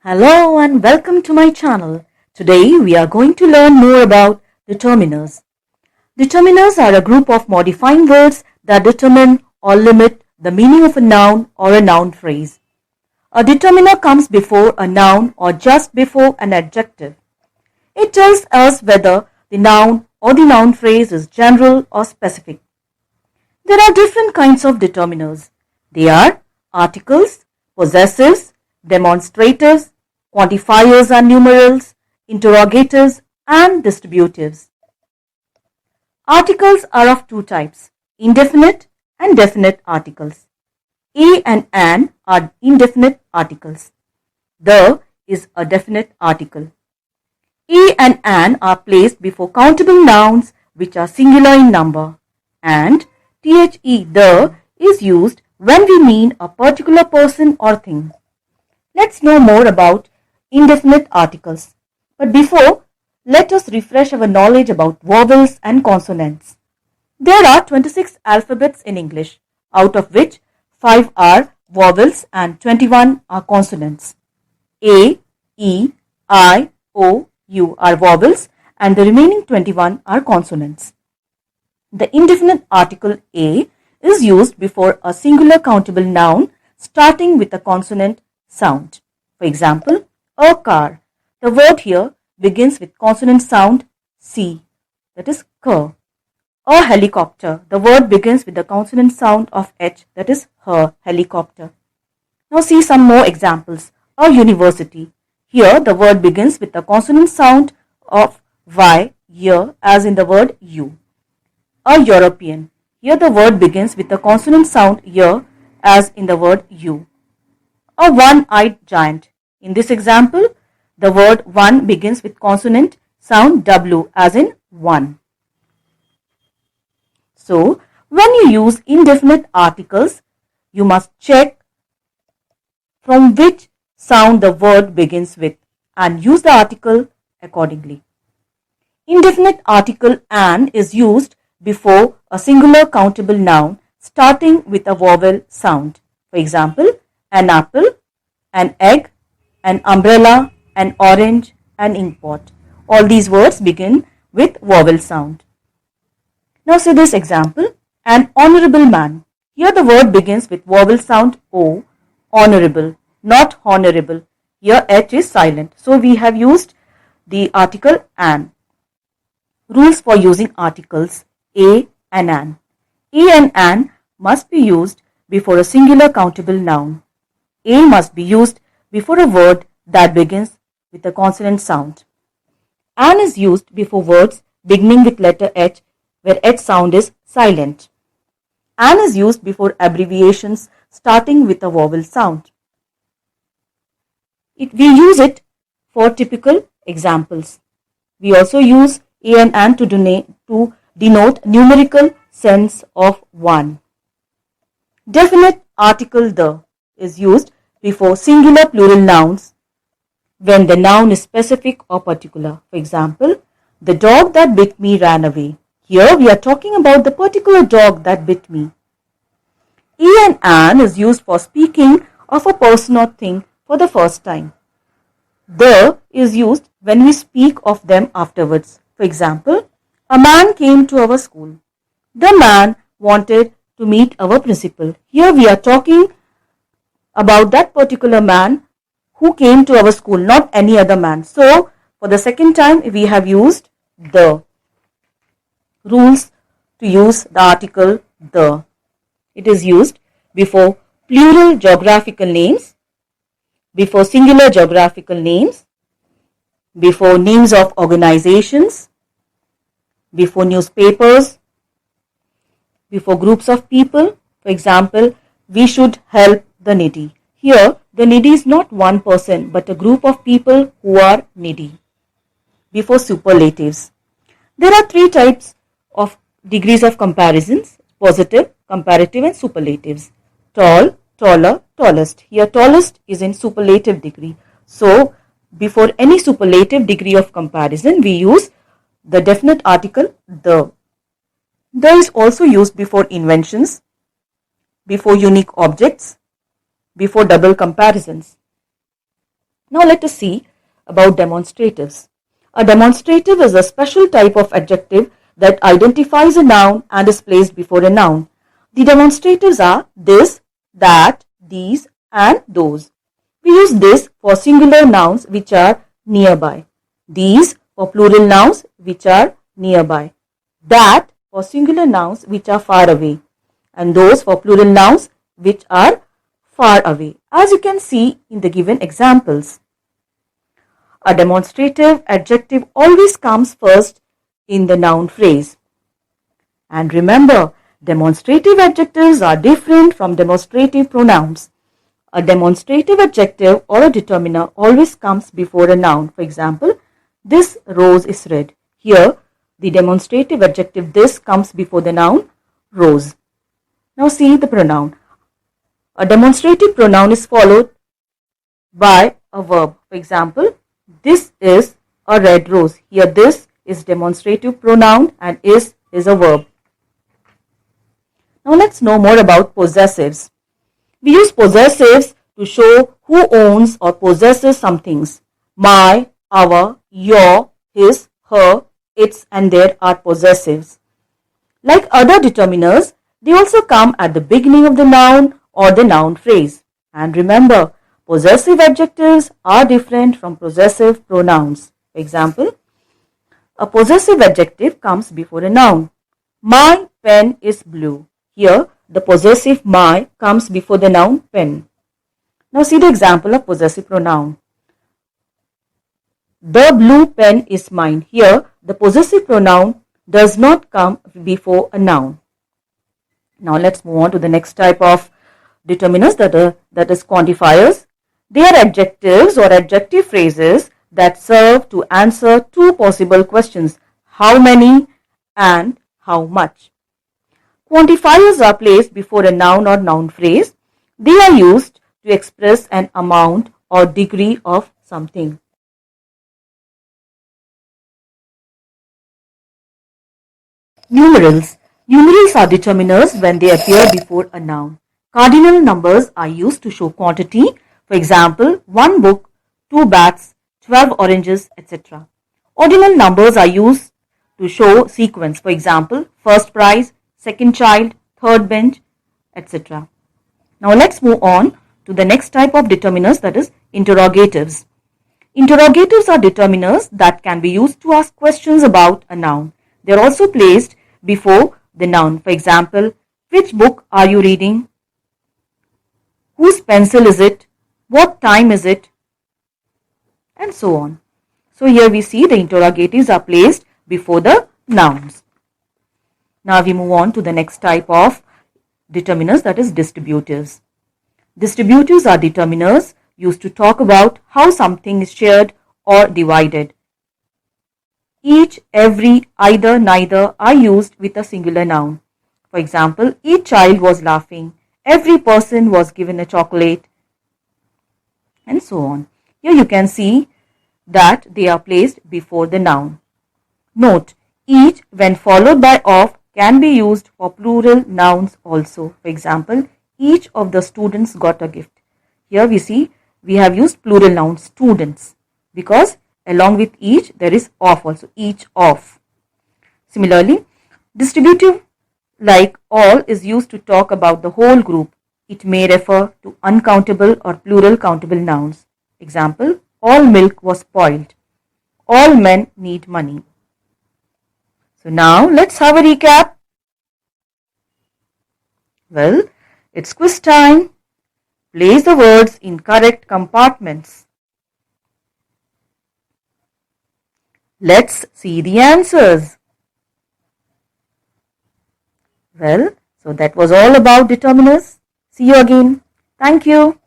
Hello and welcome to my channel. Today we are going to learn more about determiners. Determiners are a group of modifying words that determine or limit the meaning of a noun or a noun phrase. A determiner comes before a noun or just before an adjective. It tells us whether the noun or the noun phrase is general or specific. There are different kinds of determiners. They are articles, possessives, demonstratives, quantifiers and numerals, interrogatives, and distributives. Articles are of two types, indefinite and definite articles. A and an are indefinite articles. The is a definite article. A and an are placed before countable nouns which are singular in number, and the is used when we mean a particular person or thing. Let's know more about indefinite articles. But before, let us refresh our knowledge about vowels and consonants. There are 26 alphabets in English, out of which 5 are vowels and 21 are consonants. A, E, I, O, U are vowels and the remaining 21 are consonants. The indefinite article A is used before a singular countable noun starting with a consonant sound. For example, a car. The word here begins with consonant sound C, that is k. A helicopter. The word begins with the consonant sound of H, that is her, helicopter. Now see some more examples. A university. Here the word begins with the consonant sound of Y, year, as in the word U. A European. Here the word begins with the consonant sound year, as in the word U. A one-eyed giant. In this example, the word one begins with consonant sound W, as in one. So, when you use indefinite articles, you must check from which sound the word begins with and use the article accordingly. Indefinite article an is used before a singular countable noun starting with a vowel sound. For example, an apple, an egg, an umbrella, an orange, an inkpot. All these words begin with vowel sound. Now see this example, an honorable man. Here the word begins with vowel sound O, honorable, not honorable. Here H is silent. So we have used the article an. Rules for using articles A and an. A and an must be used before a singular countable noun. A must be used before a word that begins with a consonant sound. An is used before words beginning with letter H where H sound is silent. An is used before abbreviations starting with a vowel sound. We use it for typical examples. We also use A and an to denote numerical sense of one. Definite article the is used before singular plural nouns when the noun is specific or particular. For example, the dog that bit me ran away. Here we are talking about the particular dog that bit me. E and an is used for speaking of a person or thing for the first time. The is used when we speak of them afterwards. For example, a man came to our school. The man wanted to meet our principal. Here we are talking about that particular man who came to our school, not any other man. So, for the second time, we have used the. Rules to use the article the. It is used before plural geographical names, before singular geographical names, before names of organizations, before newspapers, before groups of people. For example, we should help the needy. Here, the needy is not one person but a group of people who are needy. Before superlatives. There are three types of degrees of comparisons: positive, comparative and superlatives. Tall, taller, tallest. Here tallest is in superlative degree. So, before any superlative degree of comparison, we use the definite article the. The is also used before inventions, before unique objects, before double comparisons. Now let us see about demonstratives. A demonstrative is a special type of adjective that identifies a noun and is placed before a noun. The demonstratives are this, that, these and those. We use this for singular nouns which are nearby, these for plural nouns which are nearby, that for singular nouns which are far away, and those for plural nouns which are far away, as you can see in the given examples. A demonstrative adjective always comes first in the noun phrase. And remember, demonstrative adjectives are different from demonstrative pronouns. A demonstrative adjective or a determiner always comes before a noun. For example, this rose is red. Here, the demonstrative adjective this comes before the noun rose. Now see the pronoun. A demonstrative pronoun is followed by a verb. For example, this is a red rose. Here this is demonstrative pronoun and is a verb. Now let's know more about possessives. We use possessives to show who owns or possesses some things. My, our, your, his, her, its and their are possessives. Like other determiners, they also come at the beginning of the noun or the noun phrase. And remember, possessive adjectives are different from possessive pronouns. For example, a possessive adjective comes before a noun. My pen is blue. Here, the possessive my comes before the noun pen. Now see the example of possessive pronoun. The blue pen is mine. Here, the possessive pronoun does not come before a noun. Now let's move on to the next type of determiners, that is quantifiers. They are adjectives or adjective phrases that serve to answer two possible questions: how many and how much. Quantifiers are placed before a noun or noun phrase. They are used to express an amount or degree of something. Numerals. Numerals are determiners when they appear before a noun. Cardinal numbers are used to show quantity. For example, 1 book, 2 bats, 12 oranges, etc. Ordinal numbers are used to show sequence. For example, first prize, second child, third bench, etc. Now let's move on to the next type of determiners, that is interrogatives. Interrogatives are determiners that can be used to ask questions about a noun. They are also placed before the noun. For example, which book are you reading? Whose pencil is it? What time is it? And so on. So here we see the interrogatives are placed before the nouns. Now we move on to the next type of determiners, that is distributives. Distributives are determiners used to talk about how something is shared or divided. Each, every, either, neither are used with a singular noun. For example, each child was laughing, every person was given a chocolate, and so on. Here you can see that they are placed before the noun. Note, each when followed by of can be used for plural nouns also. For example, each of the students got a gift. Here we see we have used plural noun students because along with each there is of also, each of. Similarly, distributive like all is used to talk about the whole group. It may refer to uncountable or plural countable nouns. Example, all milk was spoiled. All men need money. So now let's have a recap. Well, it's quiz time. Place the words in correct compartments. Let's see the answers. Well, so that was all about determiners. See you again. Thank you.